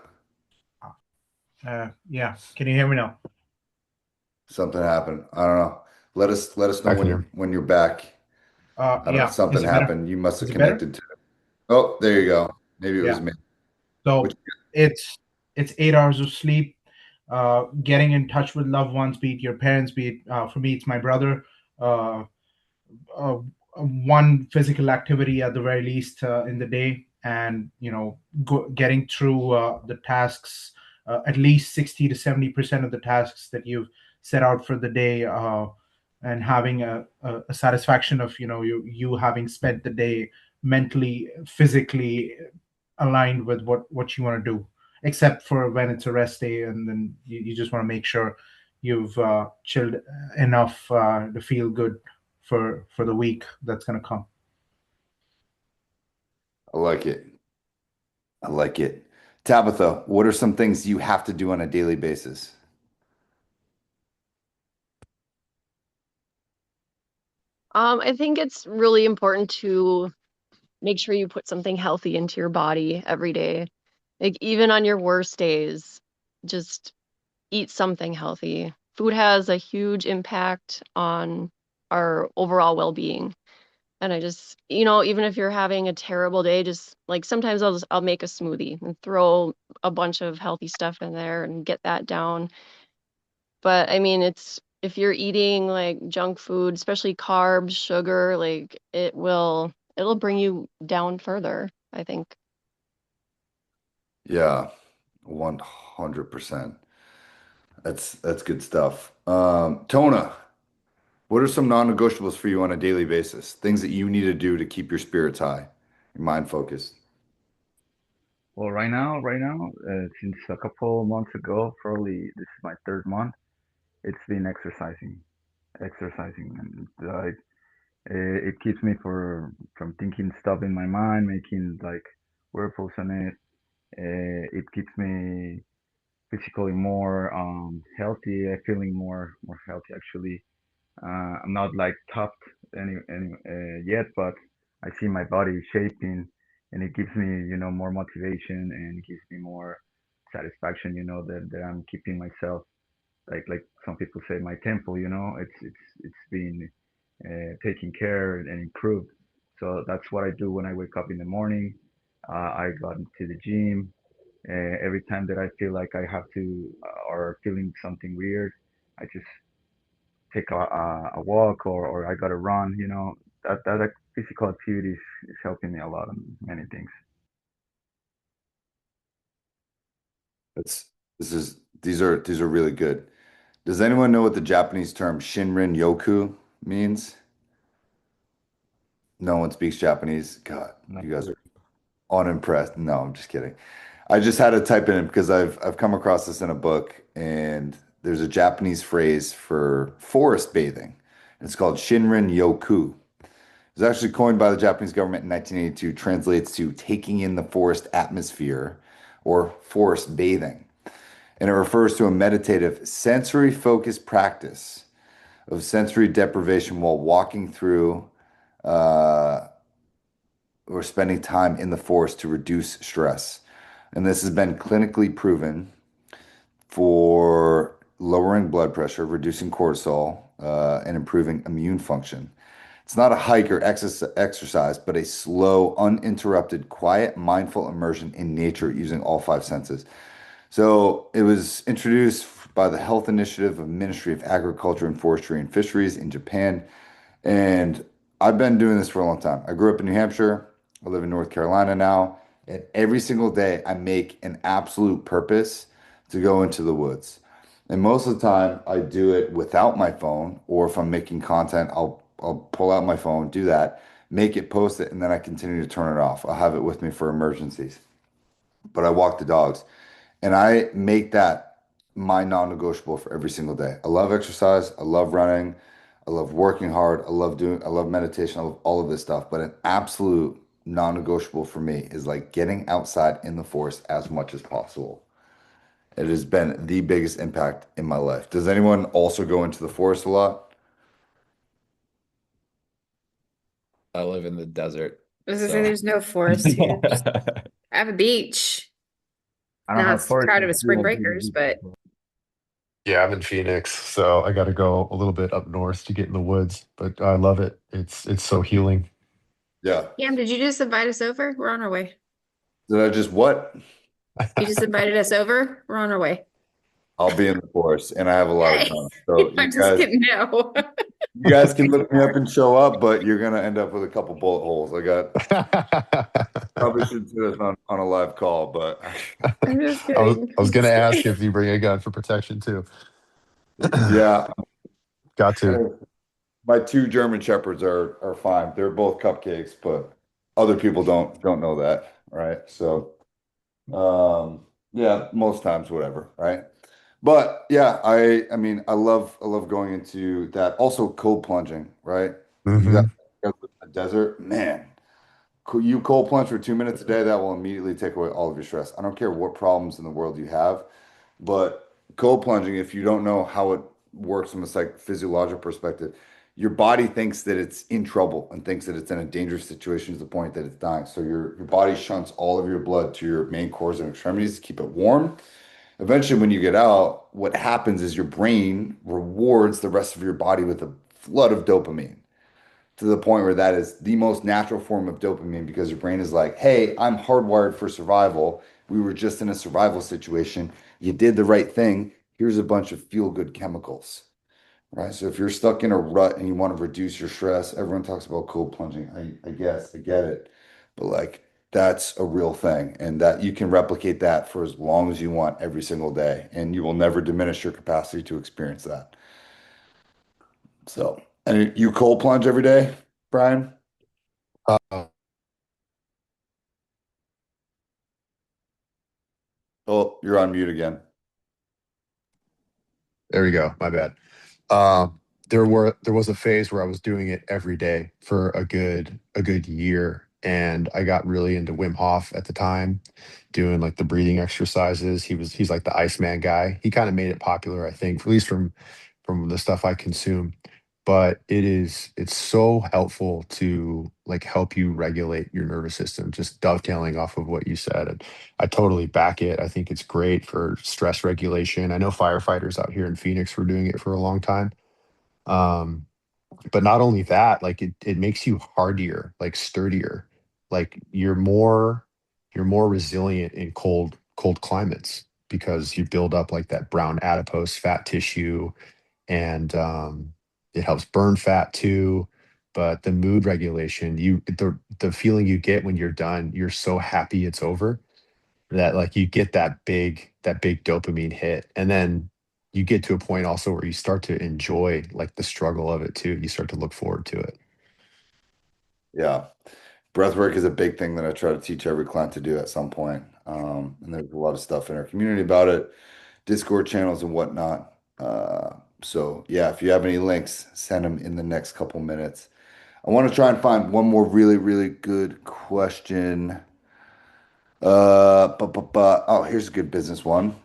Yeah, can you hear me now? Something happened. I don't know. Let us know I can hear. when you're back. I don't know. Yeah, Something is it better? happened. You must have Is it better? connected to it. Oh, there you go. Maybe it was Yeah. me. Which, So it's 8 hours of sleep, getting in touch with loved ones, be it your parents, be it for me, it's my brother. Uh, uh, One physical activity at the very least in the day, and getting through the tasks, at least 60 to 70% of the tasks that you've set out for the day, and having a satisfaction of you having spent the day mentally, physically aligned with what you want to do, except for when it's a rest day, and then you just want to make sure you've chilled enough to feel good for the week that's going to come. I like it. I like it. Tabitha, what are some things you have to do on a daily basis? I think it's really important to make sure you put something healthy into your body every day. Like even on your worst days, just eat something healthy. Food has a huge impact on our overall well-being. And I just, even if you're having a terrible day, just like sometimes I'll make a smoothie and throw a bunch of healthy stuff in there and get that down. But I mean, if you're eating like junk food, especially carbs, sugar, like it'll bring you down further, I think. Yeah, 100%. That's good stuff. Tona, what are some non-negotiables for you on a daily basis? Things that you need to do to keep your spirits high, your mind focused. Well, right now, since a couple of months ago, probably this is my third month. It's been exercising, and like it keeps me from thinking stuff in my mind, making like whirlpools on it, It keeps me physically more healthy, feeling more healthy actually. I'm not like topped any yet, but I see my body shaping, and it gives me, more motivation, and it gives me more satisfaction, that I'm keeping myself, like some people say, my temple, it's been taken care and improved. So that's what I do when I wake up in the morning. I go into the gym. Every time that I feel like I have to, or feeling something weird, I just take a walk, or I gotta run. That physical activity is helping me a lot on many things. That's these are really good. Does anyone know what the Japanese term Shinrin Yoku means? No one speaks Japanese. God, Not you guys sure. are unimpressed. No, I'm just kidding. I just had to type it in because I've come across this in a book, and there's a Japanese phrase for forest bathing. It's called Shinrin Yoku. It was actually coined by the Japanese government in 1982, translates to taking in the forest atmosphere or forest bathing. And it refers to a meditative, sensory focused practice of sensory deprivation while walking through uh, or spending time in the forest to reduce stress. And this has been clinically proven for lowering blood pressure, reducing cortisol, and improving immune function. It's not a hike or exercise, but a slow, uninterrupted, quiet, mindful immersion in nature using all five senses. So it was introduced by the Health Initiative of Ministry of Agriculture and Forestry and Fisheries in Japan. And I've been doing this for a long time. I grew up in New Hampshire. I live in North Carolina now. And every single day I make an absolute purpose to go into the woods. And most of the time I do it without my phone, or if I'm making content, I'll pull out my phone, do that, make it, post it, and then I continue to turn it off. I'll have it with me for emergencies. But I walk the dogs. And I make that my non-negotiable for every single day. I love exercise. I love running. I love working hard. I love meditation. I love all of this stuff. But an absolute non-negotiable for me is like getting outside in the forest as much as possible. It has been the biggest impact in my life. Does anyone also go into the forest a lot? I live in the desert, I was gonna say so there's no forest here. Just I have a beach. I don't Now have it's forest. crowded with spring breakers, but Yeah, I'm in Phoenix, so I got to go a little bit up north to get in the woods, but I love it. It's so healing. Yeah. Cam, did you just invite us over? We're on our way. Did I just what? You just invited us over? We're on our way. I'll be in the forest and I have a lot of Yay. time. So I'm just kidding. No. you guys can look me up and show up, but you're gonna end up with a couple bullet holes. I got probably should do this on a live call, but I'm just I was kidding. I was I'm gonna just ask kidding. if you bring a gun for protection too. yeah, Got to. my two German shepherds are fine. They're both cupcakes, but other people don't know that, right? So, yeah, most times whatever, right? But yeah, I mean, I love going into that. Also, cold plunging, right? Hmm. You guys live in the desert, man. You cold plunge for 2 minutes a day, that will immediately take away all of your stress. I don't care what problems in the world you have, but cold plunging, if you don't know how it works from a physiological perspective, your body thinks that it's in trouble and thinks that it's in a dangerous situation to the point that it's dying. So your body shunts all of your blood to your main cores and extremities to keep it warm. Eventually, when you get out, what happens is your brain rewards the rest of your body with a flood of dopamine, to the point where that is the most natural form of dopamine, because your brain is like, hey, I'm hardwired for survival. We were just in a survival situation. You did the right thing. Here's a bunch of feel-good chemicals, right? So if you're stuck in a rut and you want to reduce your stress, everyone talks about cold plunging. I guess I get it, but like that's a real thing, and that you can replicate that for as long as you want every single day, and you will never diminish your capacity to experience that. So, and you cold plunge every day, Brian? Uh, Oh, you're on mute again. there we go. My bad. There was a phase where I was doing it every day for a good year, and I got really into Wim Hof at the time, doing like the breathing exercises. He's like the Iceman guy. He kind of made it popular, I think, at least from the stuff I consume. But it's so helpful to like help you regulate your nervous system, just dovetailing off of what you said. And I totally back it. I think it's great for stress regulation. I know firefighters out here in Phoenix were doing it for a long time. Um, but not only that, like it makes you hardier, like sturdier. Like you're more resilient in cold climates because you build up like that brown adipose fat tissue, and it helps burn fat too. But the mood regulation, the feeling you get when you're done, you're so happy it's over, that like you get that big dopamine hit, and then you get to a point also where you start to enjoy like the struggle of it too. You start to look forward to it. Yeah. Breath work is a big thing that I try to teach every client to do at some point. And there's a lot of stuff in our community about it, Discord channels and whatnot. So yeah, if you have any links, send them in the next couple minutes. I want to try and find one more really, really good question. Oh, here's a good business one.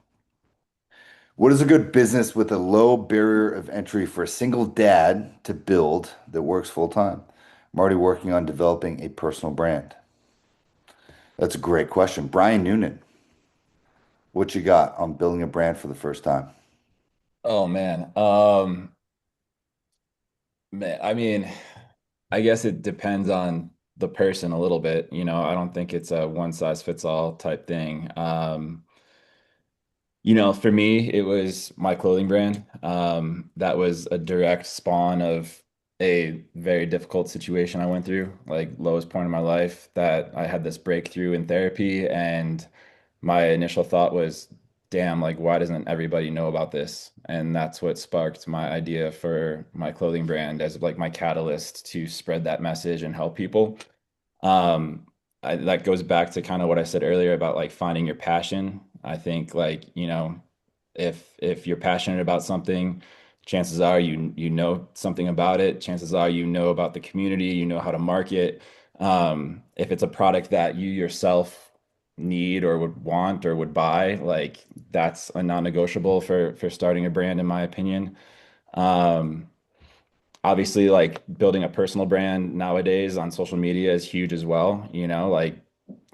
What is a good business with a low barrier of entry for a single dad to build that works full time? I'm already working on developing a personal brand. That's a great question. Brian Noonan, what you got on building a brand for the first time? Oh man. Man, I mean, I guess it depends on the person a little bit. I don't think it's a one size fits all type thing. For me, it was my clothing brand. That was a direct spawn of a very difficult situation I went through, like lowest point in my life, that I had this breakthrough in therapy. And my initial thought was, damn, like, why doesn't everybody know about this? And that's what sparked my idea for my clothing brand as like my catalyst to spread that message and help people. That goes back to kind of what I said earlier about like finding your passion. I think like, if you're passionate about something, chances are you know something about it. Chances are you know about the community, you know how to market. If it's a product that you yourself need or would want or would buy, like that's a non-negotiable for starting a brand, in my opinion. Um, Obviously, like building a personal brand nowadays on social media is huge as well. Like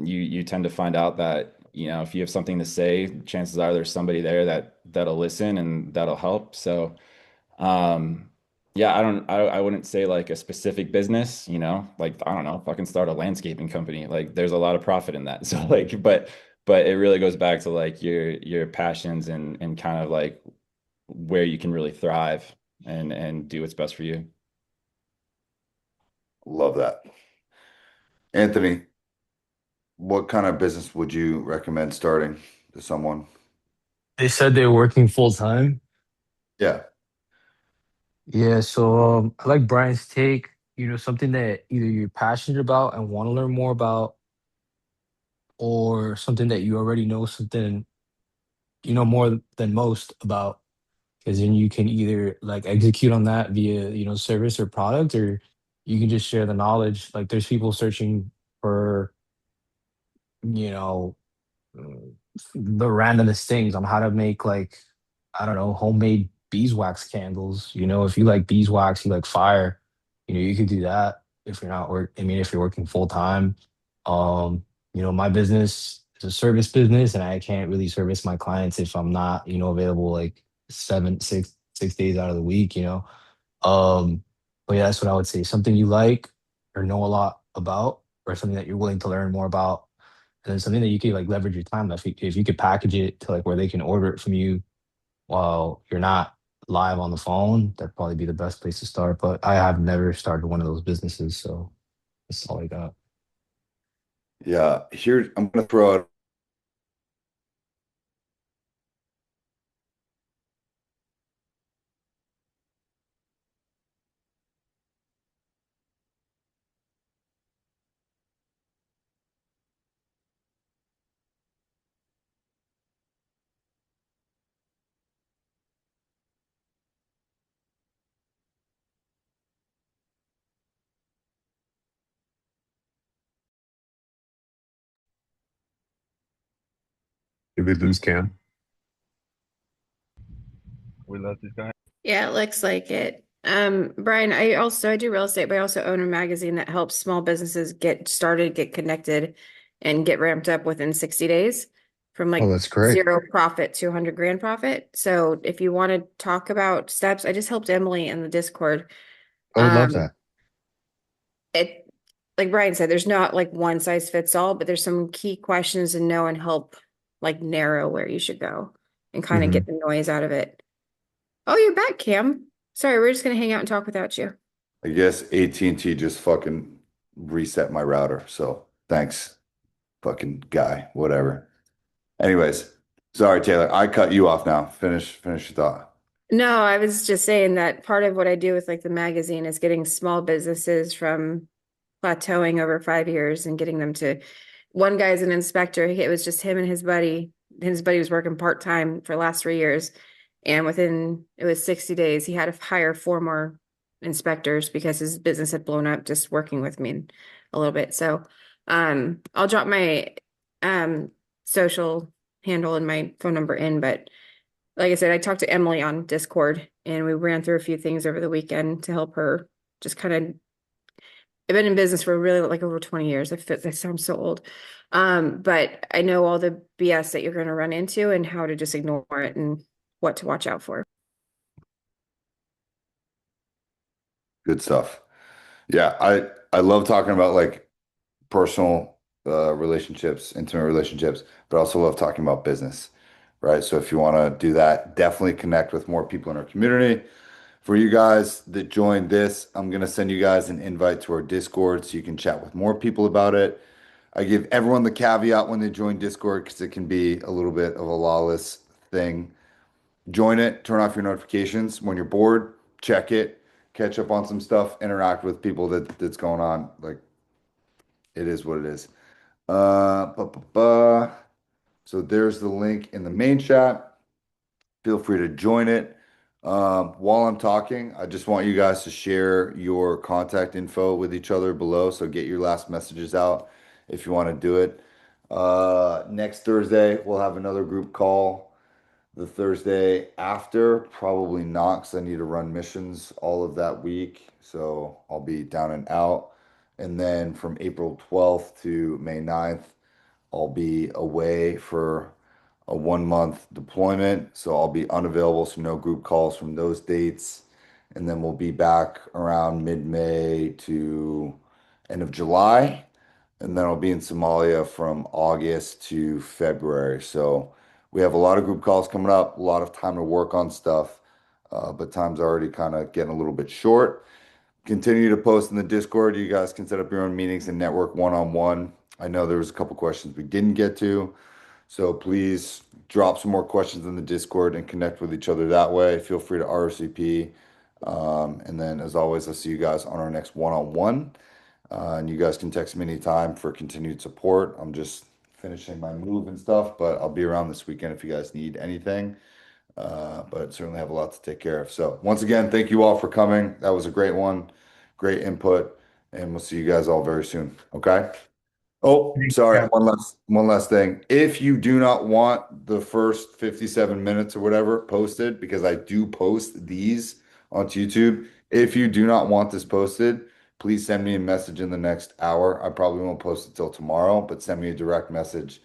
you tend to find out that, if you have something to say, chances are there's somebody there that'll listen and that'll help. So, um, yeah, I wouldn't say like a specific business, like I don't know, if I can start a landscaping company, like there's a lot of profit in that. So like, but it really goes back to like your passions and kind of like where you can really thrive and do what's best for you. Love that. Anthony, what kind of business would you recommend starting to someone? They said they're working full time. Yeah. Yeah, so I like Brian's take, something that either you're passionate about and want to learn more about, or something that you already know something you know more than most about, because then you can either like execute on that via, service or product, or you can just share the knowledge. Like there's people searching for, you know, mm, the randomest things on how to make like, I don't know, homemade beeswax candles. If you like beeswax, you like fire, you could do that if you're not work. I mean, if you're working full time. Um, my business is a service business, and I can't really service my clients if I'm not, available like 6 days out of the week. But yeah, that's what I would say. Something you like or know a lot about, or something that you're willing to learn more about, and then something that you could like leverage your time. If you could package it to like where they can order it from you while you're not live on the phone, that'd probably be the best place to start. But I have never started one of those businesses, so that's all I got. Yeah. Here, I'm going to throw out Did we lose Cam? We love this guy. Yeah, it looks like it. Brian, I do real estate, but I also own a magazine that helps small businesses get started, get connected, and get ramped up within 60 days from Oh, like that's great. zero profit to 100 grand profit. So if you want to talk about steps, I just helped Emily in the Discord. I would love Um, that. it like Brian said, there's not like one size fits all, but there's some key questions to know and help like narrow where you should go and kind of Mhm. get the noise out of it. Oh, you're back, Cam. Sorry, we're just gonna hang out and talk without you. I guess AT&T just fucking reset my router. So thanks, fucking guy, whatever. Anyways, sorry, Taylor. I cut you off now. Finish your thought. No, I was just saying that part of what I do with like the magazine is getting small businesses from plateauing over 5 years and getting them to one guy's an inspector. It was just him and his buddy. His buddy was working part-time for the last 3 years. And within it was 60 days, he had to hire 4 more inspectors because his business had blown up just working with me a little bit. So I'll drop my social handle and my phone number in, but like I said, I talked to Emily on Discord and we ran through a few things over the weekend to help her just kind of. I've been in business for really like over 20 years. I sound so old. But I know all the BS that you're going to run into and how to just ignore it and what to watch out for. Good stuff. Yeah, I love talking about like personal relationships, intimate relationships, but I also love talking about business, right? So if you want to do that, definitely connect with more people in our community. For you guys that joined this, I'm gonna send you guys an invite to our Discord so you can chat with more people about it. I give everyone the caveat when they join Discord because it can be a little bit of a lawless thing. Join it, turn off your notifications. When you're bored, check it, catch up on some stuff, interact with people that's going on. Like it is what it is. Ba, ba, ba. So there's the link in the main chat. Feel free to join it. While I'm talking, I just want you guys to share your contact info with each other below. So get your last messages out if you want to do it. Next Thursday, we'll have another group call. The Thursday after, probably not because I need to run missions all of that week. So I'll be down and out. And then from April 12th to May 9th, I'll be away for a 1 month deployment. So I'll be unavailable. So no group calls from those dates. And then we'll be back around mid-May to end of July. And then I'll be in Somalia from August to February. So we have a lot of group calls coming up, a lot of time to work on stuff, but time's already kind of getting a little bit short. Continue to post in the Discord. You guys can set up your own meetings and network one-on-one. I know there was a couple questions we didn't get to, so please drop some more questions in the Discord and connect with each other that way. Feel free to RSVP. And then, as always, I'll see you guys on our next one-on-one. And you guys can text me anytime for continued support. I'm just finishing my move and stuff, but I'll be around this weekend if you guys need anything. But certainly have a lot to take care of. So once again, thank you all for coming. That was a great one, great input, and we'll see you guys all very soon. Okay. Oh, sorry. Yeah. One last thing. If you do not want the first 57 minutes or whatever posted, because I do post these onto YouTube, if you do not want this posted, please send me a message in the next hour. I probably won't post it till tomorrow, but send me a direct message,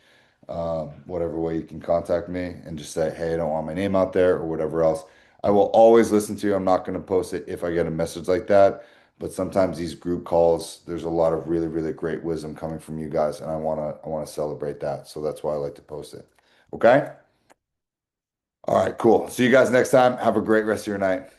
whatever way you can contact me and just say, hey, I don't want my name out there or whatever else. I will always listen to you. I'm not going to post it if I get a message like that. But sometimes these group calls, there's a lot of really, really great wisdom coming from you guys, and I wanna celebrate that. So that's why I like to post it. Okay? All right, cool. See you guys next time. Have a great rest of your night.